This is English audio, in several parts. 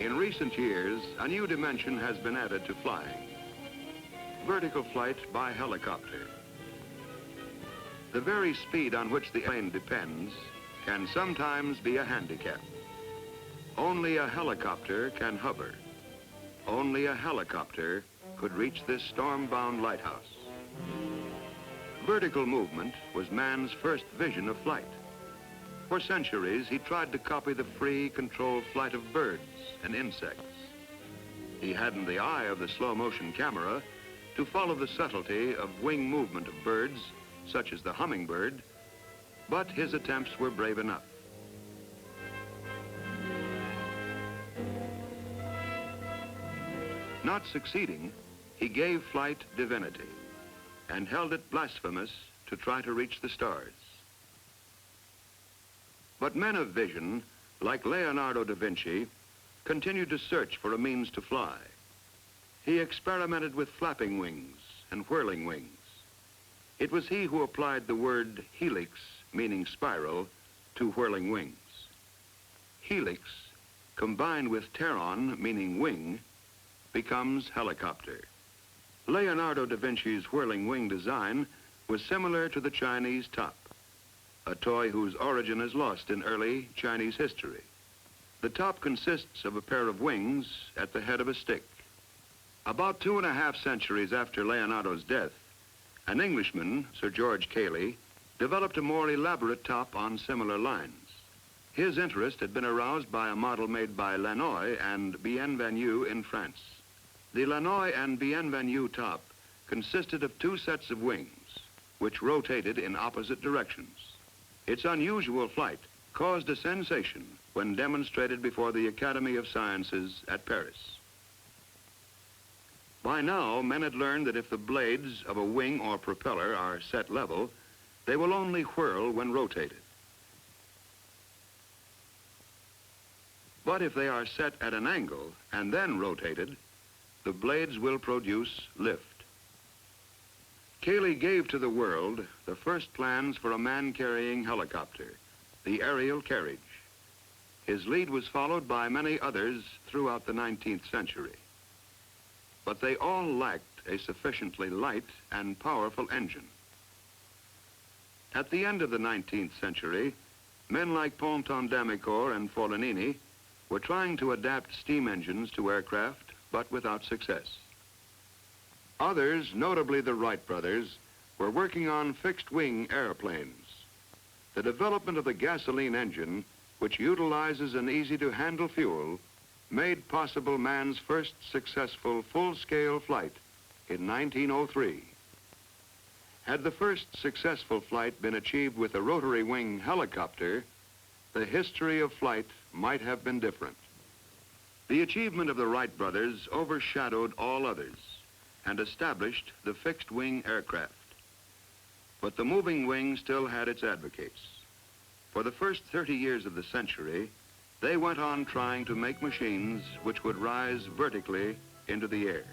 In recent years, a new dimension has been added to flying: vertical flight by helicopter. The very speed on which the plane depends can sometimes be a handicap. Only a helicopter can hover. Only a helicopter could reach this storm-bound lighthouse. Vertical movement was man's first vision of flight. For centuries, he tried to copy the free, controlled flight of birds and insects. He hadn't the eye of the slow-motion camera to follow the subtlety of wing movement of birds, such as the hummingbird, but his attempts were brave enough. Not succeeding, he gave flight divinity and held it blasphemous to try to reach the stars. But men of vision, like Leonardo DaVinci, continued to search for a means to fly. He experimented with flapping wings and whirling wings. It was he who applied the word helix, meaning spiral, to whirling wings. Helix, combined with pteron, meaning wing, becomes helicopter. Leonardo da Vinci's whirling wing design was similar to the Chinese top, a toy whose origin is lost in early Chinese history. The top consists of a pair of wings at the head of a stick. About 2.5 centuries after Leonardo's death, an Englishman, Sir George Cayley, developed a more elaborate top on similar lines. His interest had been aroused by a model made by Launoy and Bienvenu in France. The Launoy and Bienvenu top consisted of 2 sets of wings, which rotated in opposite directions. Its unusual flight caused a sensation when demonstrated before the Academy of Sciences at Paris. By now, men had learned that if the blades of a wing or propeller are set level, they will only whirl when rotated. But if they are set at an angle and then rotated, the blades will produce lift. Cayley gave to the world the first plans for a man-carrying helicopter, the aerial carriage. His lead was followed by many others throughout the 19th century. But they all lacked a sufficiently light and powerful engine. At the end of the 19th century, men like Ponton and Forlanini were trying to adapt steam engines to aircraft, but without success. Others, notably the Wright brothers, were working on fixed-wing airplanes. The development of the gasoline engine, which utilizes an easy-to-handle fuel, made possible man's first successful full-scale flight in 1903. Had the first successful flight been achieved with a rotary wing helicopter, the history of flight might have been different. The achievement of the Wright brothers overshadowed all others and established the fixed-wing aircraft. But the moving wing still had its advocates. For the first 30 years of the century, they went on trying to make machines which would rise vertically into the air.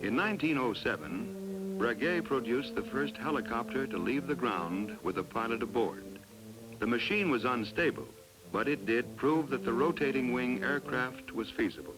In 1907, Breguet produced the first helicopter to leave the ground with a pilot aboard. The machine was unstable, but it did prove that the rotating wing aircraft was feasible.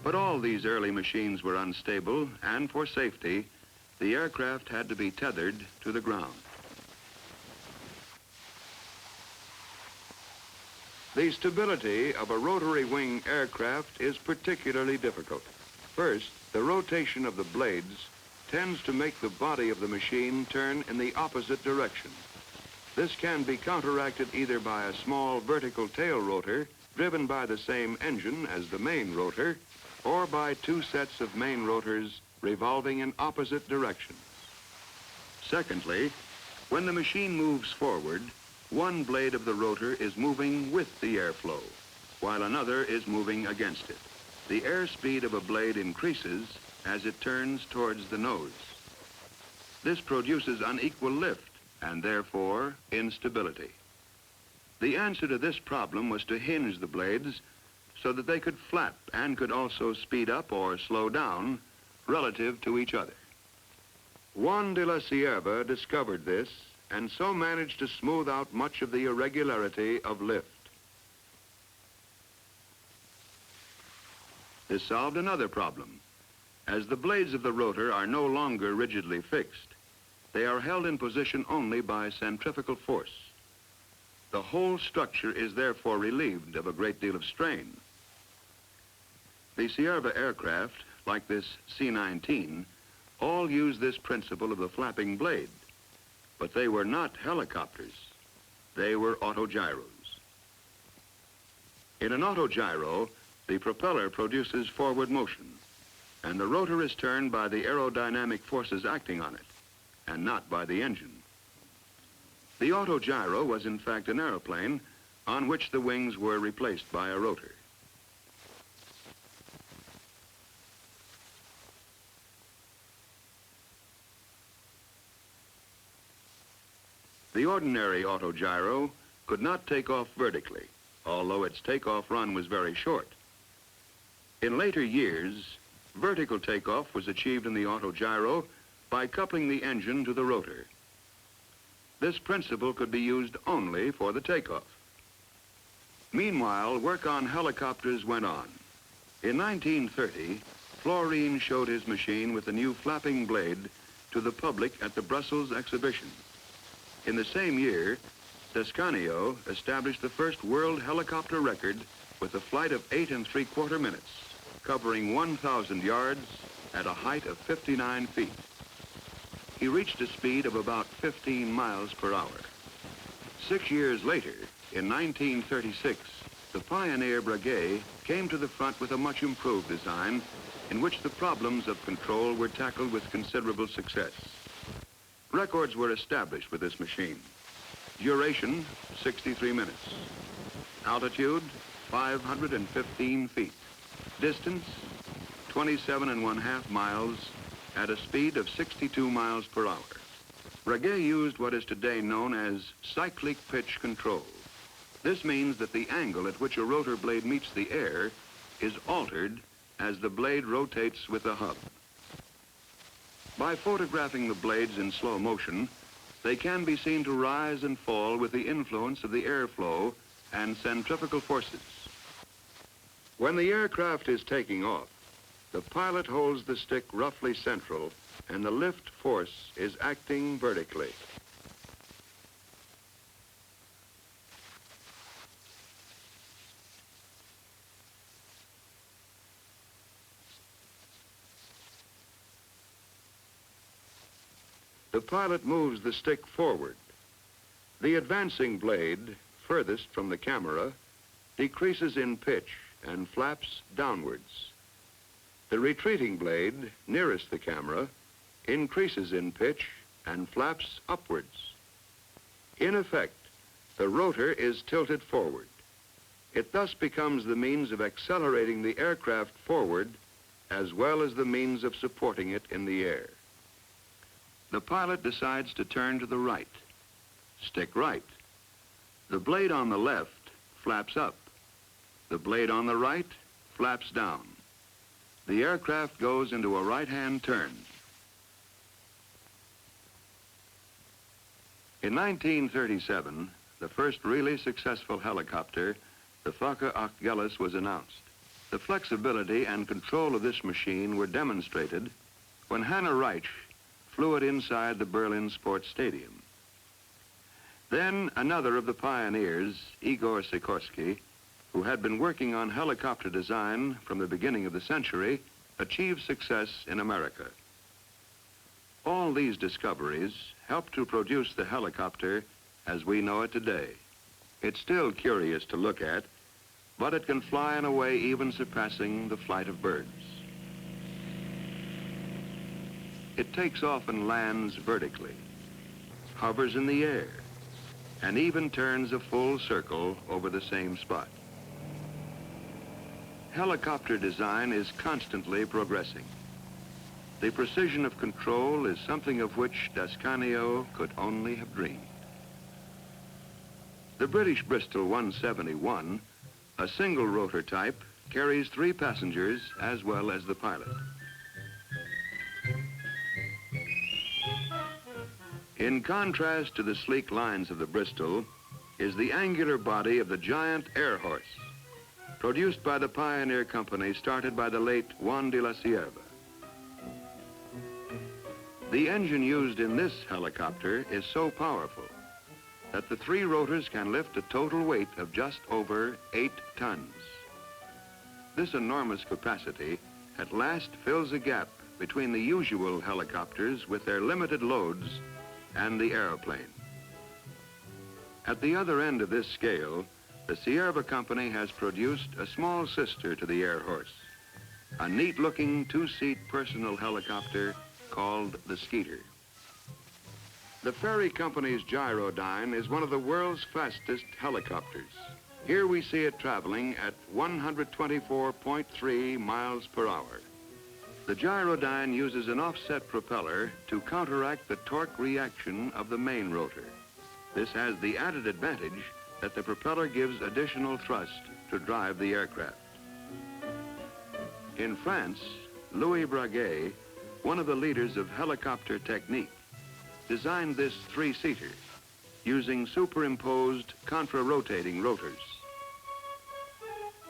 But all these early machines were unstable, and for safety, the aircraft had to be tethered to the ground. The stability of a rotary wing aircraft is particularly difficult. First, the rotation of the blades tends to make the body of the machine turn in the opposite direction. This can be counteracted either by a small vertical tail rotor driven by the same engine as the main rotor, or by two sets of main rotors revolving in opposite directions. Secondly, when the machine moves forward, one blade of the rotor is moving with the airflow, while another is moving against it. The airspeed of a blade increases as it turns towards the nose. This produces unequal lift and therefore instability. The answer to this problem was to hinge the blades so that they could flap and could also speed up or slow down relative to each other. Juan de la Cierva discovered this and so managed to smooth out much of the irregularity of lift. This solved another problem. As the blades of the rotor are no longer rigidly fixed, they are held in position only by centrifugal force. The whole structure is therefore relieved of a great deal of strain. The Cierva aircraft, like this C-19, all use this principle of the flapping blade. But they were not helicopters. They were autogyros. In an autogyro, the propeller produces forward motion, and the rotor is turned by the aerodynamic forces acting on it, and not by the engine. The autogyro was in fact an airplane on which the wings were replaced by a rotor. The ordinary autogyro could not take off vertically, although its takeoff run was very short. In later years, vertical takeoff was achieved in the autogyro by coupling the engine to the rotor. This principle could be used only for the takeoff. Meanwhile, work on helicopters went on. In 1930, Florine showed his machine with the new flapping blade to the public at the Brussels exhibition. In the same year, Descanio established the first world helicopter record with a flight of 8 3/4 minutes, covering 1,000 yards at a height of 59 feet. He reached a speed of about 15 miles per hour. 6 years later, in 1936, the pioneer Breguet came to the front with a much improved design in which the problems of control were tackled with considerable success. Records were established with this machine. Duration, 63 minutes. Altitude, 515 feet. Distance, 27½ miles at a speed of 62 miles per hour. Breguet used what is today known as cyclic pitch control. This means that the angle at which a rotor blade meets the air is altered as the blade rotates with the hub. By photographing the blades in slow motion, they can be seen to rise and fall with the influence of the airflow and centrifugal forces. When the aircraft is taking off, the pilot holds the stick roughly central and the lift force is acting vertically. The pilot moves the stick forward. The advancing blade, furthest from the camera, decreases in pitch and flaps downwards. The retreating blade, nearest the camera, increases in pitch and flaps upwards. In effect, the rotor is tilted forward. It thus becomes the means of accelerating the aircraft forward as well as the means of supporting it in the air. The pilot decides to turn to the right. Stick right. The blade on the left flaps up. The blade on the right flaps down. The aircraft goes into a right-hand turn. In 1937, the first really successful helicopter, the Focke-Achgelis, was announced. The flexibility and control of this machine were demonstrated when Hannah Reich flew it inside the Berlin Sports Stadium. Then another of the pioneers, Igor Sikorsky, who had been working on helicopter design from the beginning of the century, achieved success in America. All these discoveries helped to produce the helicopter as we know it today. It's still curious to look at, but it can fly in a way even surpassing the flight of birds. It takes off and lands vertically, hovers in the air, and even turns a full circle over the same spot. Helicopter design is constantly progressing. The precision of control is something of which D'Ascanio could only have dreamed. The British Bristol 171, a single rotor type, carries 3 passengers as well as the pilot. In contrast to the sleek lines of the Bristol is the angular body of the giant Air Horse, produced by the pioneer company started by the late Juan de la Cierva. The engine used in this helicopter is so powerful that the 3 rotors can lift a total weight of just over 8 tons. This enormous capacity at last fills a gap between the usual helicopters with their limited loads and the airplane. At the other end of this scale, the Cierva company has produced a small sister to the Air Horse, a neat-looking 2-seat personal helicopter called the Skeeter. The Ferry Company's Gyrodyne is one of the world's fastest helicopters. Here we see it traveling at 124.3 miles per hour. The Gyrodyne uses an offset propeller to counteract the torque reaction of the main rotor. This has the added advantage that the propeller gives additional thrust to drive the aircraft. In France, Louis Breguet, one of the leaders of helicopter technique, designed this 3-seater using superimposed contra-rotating rotors.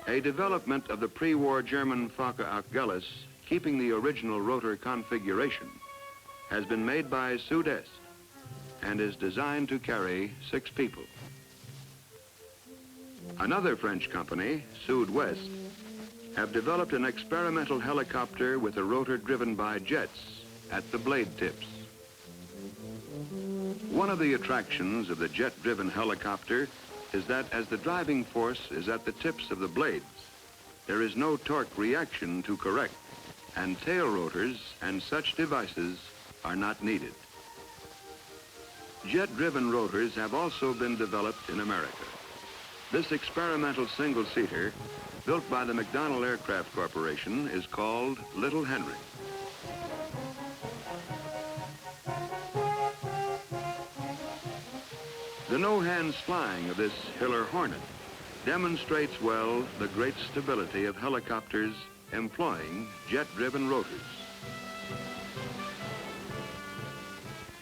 A development of the pre-war German Focke-Achgelis keeping the original rotor configuration has been made by Sud West and is designed to carry 6 people. Another French company, Sud West, have developed an experimental helicopter with a rotor driven by jets at the blade tips. One of the attractions of the jet-driven helicopter is that as the driving force is at the tips of the blades, there is no torque reaction to correct, and tail rotors and such devices are not needed. Jet-driven rotors have also been developed in America. This experimental single-seater, built by the McDonnell Aircraft Corporation, is called Little Henry. The no-hands flying of this Hiller Hornet demonstrates well the great stability of helicopters employing jet-driven rotors.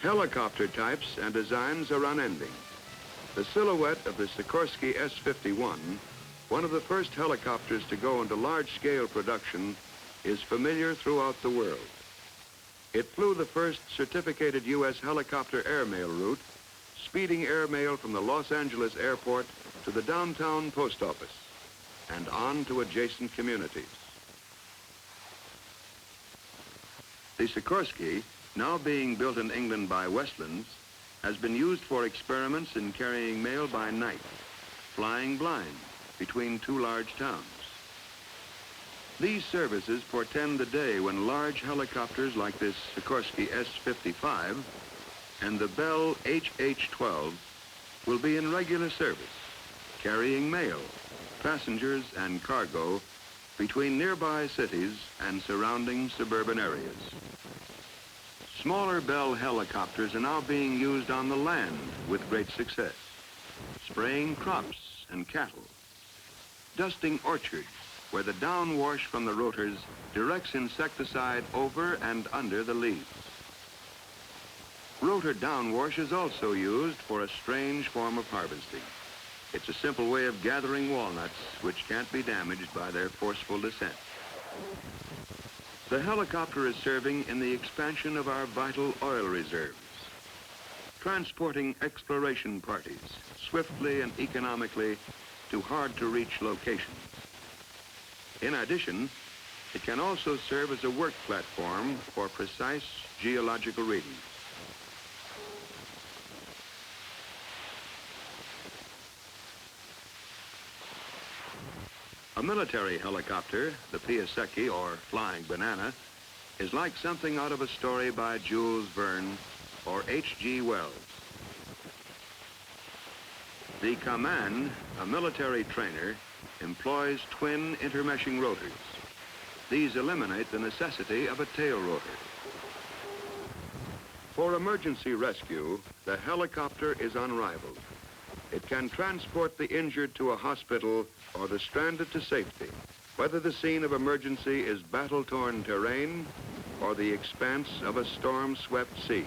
Helicopter types and designs are unending. The silhouette of the Sikorsky S-51, one of the first helicopters to go into large-scale production, is familiar throughout the world. It flew the first certificated U.S. helicopter airmail route, speeding airmail from the Los Angeles airport to the downtown post office and on to adjacent communities. The Sikorsky, now being built in England by Westlands, has been used for experiments in carrying mail by night, flying blind between 2 large towns. These services portend the day when large helicopters like this Sikorsky S-55 and the Bell HH-12 will be in regular service, carrying mail, passengers, and cargo between nearby cities and surrounding suburban areas. Smaller Bell helicopters are now being used on the land with great success, spraying crops and cattle, dusting orchards where the downwash from the rotors directs insecticide over and under the leaves. Rotor downwash is also used for a strange form of harvesting. It's a simple way of gathering walnuts which can't be damaged by their forceful descent. The helicopter is serving in the expansion of our vital oil reserves, transporting exploration parties swiftly and economically to hard-to-reach locations. In addition, it can also serve as a work platform for precise geological readings. A military helicopter, the Piasecki, or flying banana, is like something out of a story by Jules Verne or H.G. Wells. The Kaman, a military trainer, employs twin intermeshing rotors. These eliminate the necessity of a tail rotor. For emergency rescue, the helicopter is unrivaled. It can transport the injured to a hospital or the stranded to safety, whether the scene of emergency is battle-torn terrain or the expanse of a storm-swept sea.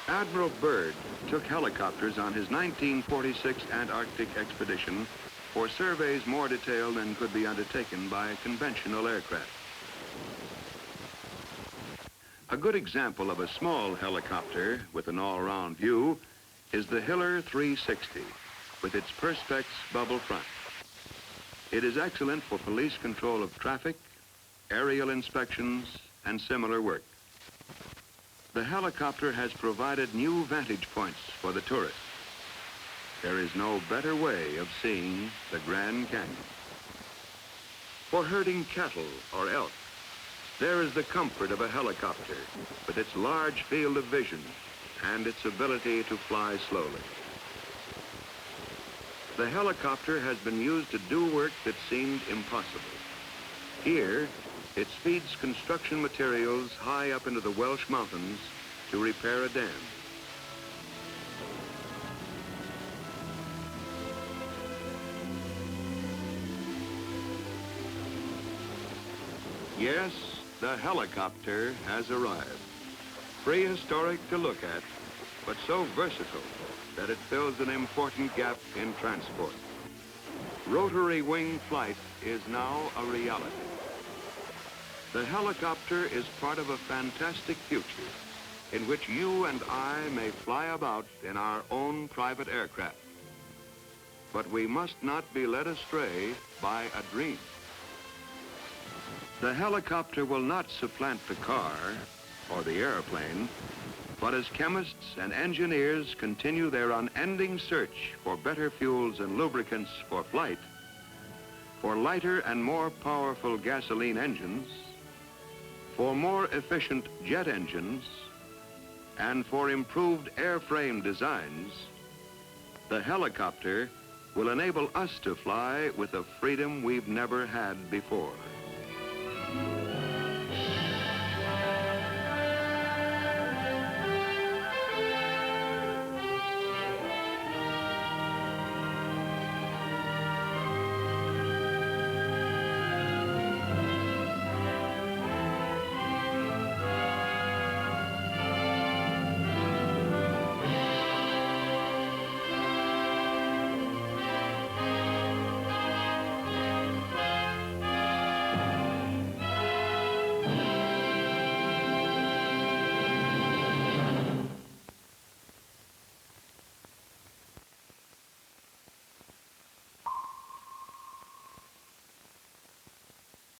Admiral Byrd took helicopters on his 1946 Antarctic expedition for surveys more detailed than could be undertaken by a conventional aircraft. A good example of a small helicopter with an all-round view is the Hiller 360 with its Perspex bubble front. It is excellent for police control of traffic, aerial inspections, and similar work. The helicopter has provided new vantage points for the tourist. There is no better way of seeing the Grand Canyon. For herding cattle or elk, there is the comfort of a helicopter with its large field of vision and its ability to fly slowly. The helicopter has been used to do work that seemed impossible. Here, it speeds construction materials high up into the Welsh mountains to repair a dam. Yes, the helicopter has arrived. Prehistoric to look at, but so versatile that it fills an important gap in transport. Rotary wing flight is now a reality. The helicopter is part of a fantastic future in which you and I may fly about in our own private aircraft. But we must not be led astray by a dream. The helicopter will not supplant the car or the airplane, but as chemists and engineers continue their unending search for better fuels and lubricants for flight, for lighter and more powerful gasoline engines, for more efficient jet engines, and for improved airframe designs, the helicopter will enable us to fly with a freedom we've never had before.